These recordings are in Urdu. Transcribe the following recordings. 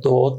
2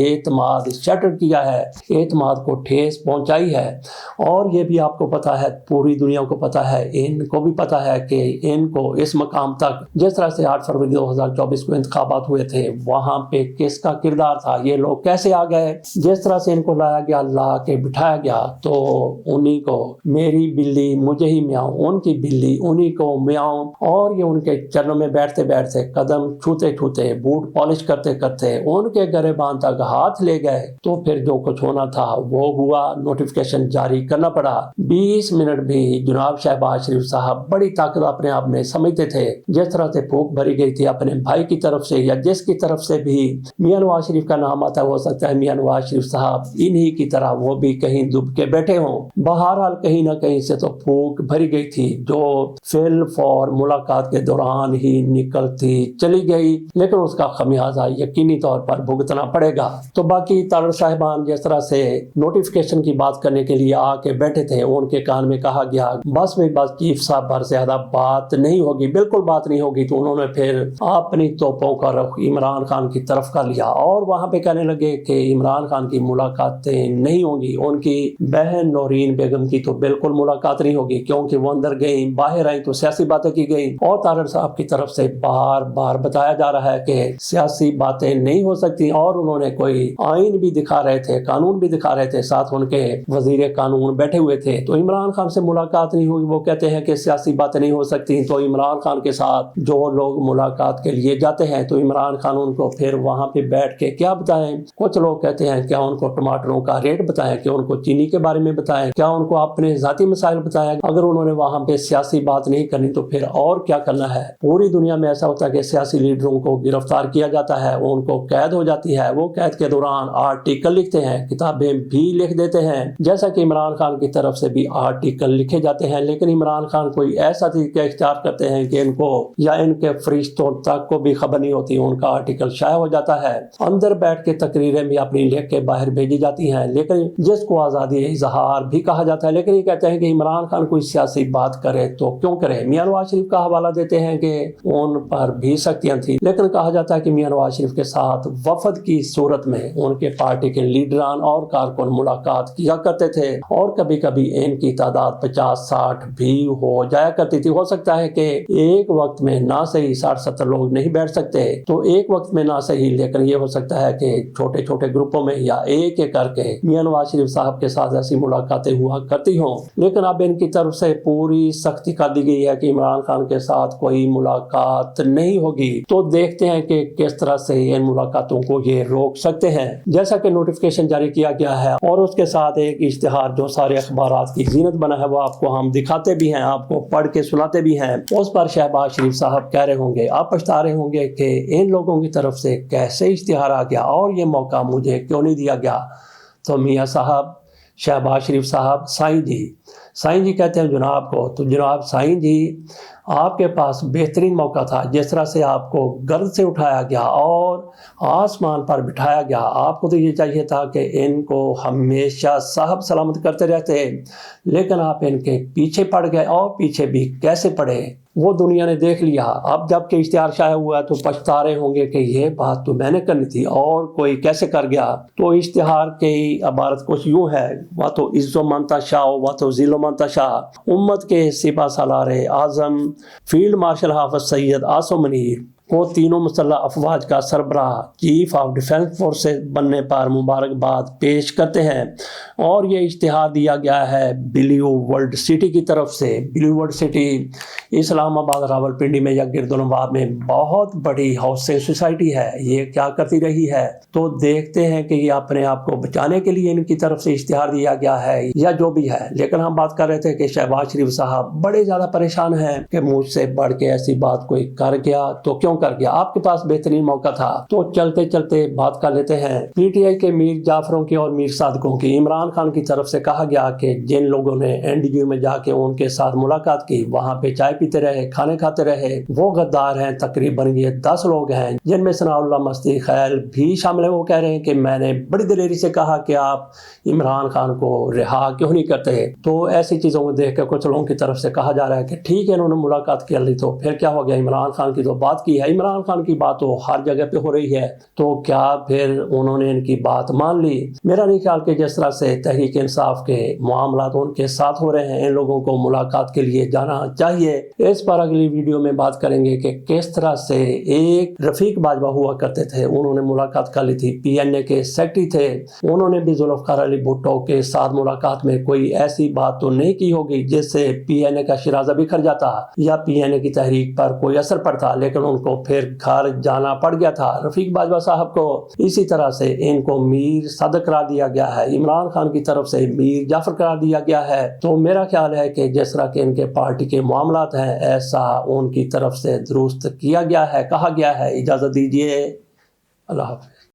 اعتماد شٹر کیا ہے، اعتماد کو ٹھیس پہنچائی ہے۔ اور یہ بھی آپ کو پتہ ہے، پوری دنیا کو پتہ ہے، ان کو بھی پتہ ہے کہ ان کو اس مقام تک جس طرح سے 8 فروری 2024 کو انتخابات ہوئے تھے وہاں پہ کس کا کردار تھا، یہ لوگ کیسے آ گئے، جس طرح سے ان کو لایا گیا، لا کے بٹھایا گیا، تو انہی کو میری بلی مجھے ہی میاؤں، ان کی بلی انہی کو میاؤں، اور یہ ان کے چرنوں میں بیٹھتے بیٹھتے، قدم چھوتے چھوتے، بوٹ پالش کرتے کرتے ان کے گریبان تک ہاتھ لے گئے، تو پھر جو کچھ ہونا تھا وہ ہوا، نوٹیفیکیشن جاری کرنا پڑا۔ 20 منٹ بھی جناب شہباز شریف صاحب بڑی طاقت اپنے آپ میں سمجھتے تھے، جس طرح سے پھونک بھری گئی تھی اپنے بھائی کی طرف سے یا جس کی طرف سے بھی میاں نواز شریف کا نام آتا ہے، ہو سکتا ہے میاں نواز شریف صاحب انہی کی طرح وہ بھی کہیں دب کے بیٹھے ہوں۔ بہرحال کہیں نہ کہیں سے تو پھونک بھری گئی تھی، جو فل فور ملاقات کے دوران ہی نکلتی چلی گئی، لیکن اس کا خمیازہ یقینی طور پر بھگتنا پڑے گا۔ تو باقی تارڑ صاحبان جس طرح سے نوٹیفیکیشن کی بات کرنے کے لیے آ کے بیٹھے تھے، ان کے کان میں کہا گیا بس میں بس چیف صاحب پر زیادہ بات نہیں ہوگی، بالکل بات نہیں ہوگی، تو انہوں نے پھر اپنی توپوں کا رخ عمران خان کی طرف کر لیا اور وہاں پہ کہنے لگے کہ عمران خان کی ملاقاتیں نہیں ہوں گی، ان کی بہن نورین بیگم کی تو بالکل ملاقات نہیں ہوگی، کیونکہ وہ اندر گئیں، باہر آئیں تو سیاسی باتیں کی گئیں، اور تارڑ صاحب کی طرف سے بار بار بتایا جا رہا ہے کہ سیاسی باتیں نہیں ہو سکتی، اور انہوں نے کوئی آئین بھی دکھا رہے تھے، قانون بھی دکھا رہے تھے، ساتھ ان کے وزیر قانون بیٹھے ہوئے تھے، تو عمران خان سے ملاقات نہیں ہوگی، وہ کہتے ہیں کہ سیاسی باتیں نہیں ہو سکتی، تو عمران خان کے ساتھ جو لوگ ملاقات کے لیے جاتے ہیں تو عمران خان ان کو پھر وہاں پہ بیٹھ کے کیا بتائیں، کچھ لوگ کہتے ہیں کیا ان کو ٹماٹروں کا ریٹ بتائیں، کیا ان کو چینی کے بارے میں بتائیں، کیا ان کو اپنے ذاتی مسائل بتائیں، اگر انہوں نے وہاں پہ سیاسی بات نہیں کرنی تو پھر اور کیا کرنا ہے۔ پوری دنیا میں ایسا ہوتا ہے کہ سیاسی لیڈروں کو گرفتار کیا جاتا ہے، ان کو قید ہو جاتی ہے، وہ قید کے دوران آرٹیکل لکھتے ہیں، کتابیں بھی لکھ دیتے ہیں، جیسا کہ عمران خان کی طرف سے بھی آرٹیکل لکھے جاتے ہیں، لیکن عمران خان کوئی ایسا طریقہ اختیار کرتے ہیں کہ ان کو یا ان کے فرشتوں تک کو بھی خبر نہیں ہوتی، ان کا آرٹیکل شائع ہو جاتا ہے، اندر بیٹھ کے تقریریں بھی اپنی لکھ کے باہر بھیجی جاتی ہیں، لیکن جس کو آزادی اظہار بھی کہا جاتا ہے، لیکن یہ کہتے ہیں کہ عمران خان کوئی سیاسی بات کرے تو کیوں کرے۔ میاں نواز شریف کا حوالہ دیتے ہیں کہ ان پر بھی سختیاں تھیں، لیکن کہا جاتا ہے کہ میاں نواز شریف کے ساتھ وفد کی صورت میں ان کے پارٹی کے لیڈران اور کارکن ملاقات کیا کرتے تھے، اور کبھی کبھی ان کی تعداد 50-60 بھی ہو جایا کرتی تھی۔ ہو سکتا ہے کہ ایک وقت میں نہ صحیح 60-70 لوگ نہیں بیٹھ سکتے، تو ایک وقت میں نہ صحیح، لیکن یہ ہو سکتا ہے کہ چھوٹے چھوٹے گروپوں میں یا ایک ایک کر کے میاں نواز شریف صاحب کے ساتھ ایسی ملاقاتیں ہوا کرتی ہوں، لیکن اب ان کی طرف سے پوری سختی کر دی گئی ہے کہ عمران خان کے ساتھ کوئی ملاقات نہیں ہوگی۔ تو دیکھتے ہیں کہ کس طرح سے ان ملاقاتوں کو یہ روک سکتے ہیں۔ جیسا کہ نوٹیفیکیشن جاری کیا گیا ہے اور اس کے ساتھ ایک اشتہار جو سارے اخبارات کی زینت بنا ہے، وہ آپ کو ہم دکھاتے بھی ہیں، آپ کو پڑھ کے سناتے بھی ہیں۔ اس پر شہباز شریف صاحب کہہ رہے ہوں گے، آپ پچھتا رہے ہوں گے کہ ان لوگوں کی طرف سے کیسے اشتہار آ گیا اور یہ موقع مجھے کیوں نہیں دیا گیا۔ تو میاں صاحب، شہباز شریف صاحب، سائیں جی کہتے ہیں جناب کو، تو جناب سائیں جی آپ کے پاس بہترین موقع تھا، جس طرح سے آپ کو گرد سے اٹھایا گیا اور آسمان پر بٹھایا گیا، آپ کو تو یہ چاہیے تھا کہ ان کو ہمیشہ صاحب سلامت کرتے رہتے، لیکن آپ ان کے پیچھے پڑ گئے، اور پیچھے بھی کیسے پڑے وہ دنیا نے دیکھ لیا۔ اب جب کہ اشتہار شائع ہوا تو پچھتا رہے ہوں گے کہ یہ بات تو میں نے کرنی تھی اور کوئی کیسے کر گیا۔ تو اشتہار کی عبارت کچھ یوں ہے، وہ تو عز و منتشا و تو ذل و منتشا، امت کے سپہ سالار اعظم فیلڈ مارشل حافظ سید عاصم منیر کو تینوں مسلح افواج کا سربراہ چیف آف ڈیفنس فورسز بننے پر مبارکباد پیش کرتے ہیں۔ اور یہ اشتہار دیا گیا ہے بلیو ورلڈ سٹی کی طرف سے۔ بلیو ورلڈ سٹی اسلام آباد راولپنڈی میں یا گرد و نواح میں بہت بڑی ہاؤسنگ سوسائٹی ہے۔ یہ کیا کرتی رہی ہے، تو دیکھتے ہیں کہ یہ اپنے آپ کو بچانے کے لیے ان کی طرف سے اشتہار دیا گیا ہے یا جو بھی ہے، لیکن ہم بات کر رہے تھے کہ شہباز شریف صاحب بڑے زیادہ پریشان ہیں کہ مجھ سے بڑھ کے ایسی بات کوئی کر گیا تو کیوں کر گیا، آپ کے پاس بہترین موقع تھا۔ تو چلتے چلتے بات کر لیتے ہیں پی ٹی آئی کے میر جعفروں کی اور میر صادقوں کی۔ عمران خان کی طرف سے کہا گیا کہ جن لوگوں نے این ڈی یو میں جا کے ان کے ساتھ ملاقات کی، وہاں پہ چائے پیتے رہے، کھانے کھاتے رہے، وہ غدار ہیں۔ تقریباً یہ 10 لوگ ہیں جن میں ثناء اللہ مستی خیل بھی شامل ہے۔ وہ کہہ رہے ہیں کہ میں نے بڑی دلیری سے کہا کہ آپ عمران خان کو رہا کیوں نہیں کرتے۔ تو ایسی چیزوں کو دیکھ کے کچھ لوگوں کی طرف سے کہا جا رہا ہے کہ ٹھیک ہے انہوں نے ملاقات کر لی تو پھر کیا ہو گیا، عمران خان کی تو بات کی ہے عمران خان کی بات تو ہر جگہ پہ ہو رہی ہے، تو کیا پھر انہوں نے ان کی بات مان لی؟ میرا نہیں خیال کہ جس طرح سے تحریک انصاف کے معاملات ان کے ساتھ ہو رہے ہیں ان لوگوں کو ملاقات کے لیے جانا چاہیے۔ اس پر اگلی ویڈیو میں بات کریں گے کہ کس طرح سے ایک رفیق باجوہ ہوا کرتے تھے، انہوں نے ملاقات کر لی تھی، پی این اے کے سیکرٹری تھے، انہوں نے بھی ذوالفقار علی بھٹو کے ساتھ ملاقات میں کوئی ایسی بات تو نہیں کی ہوگی جس سے پی این اے کا شیرازہ بکھر جاتا یا پی این اے کی تحریک پر کوئی اثر پڑتا، لیکن ان کو پھر گھر جانا پڑ گیا تھا۔ رفیق باجوہ صاحب کو اسی طرح سے ان کو میر صدق قرار دیا گیا ہے، عمران خان کی طرف سے میر جعفر قرار دیا گیا ہے۔ تو میرا خیال ہے کہ جس طرح کہ ان کے پارٹی کے معاملات ہیں ایسا ان کی طرف سے درست کیا گیا ہے، کہا گیا ہے۔ اجازت دیجیے، اللہ حافظ۔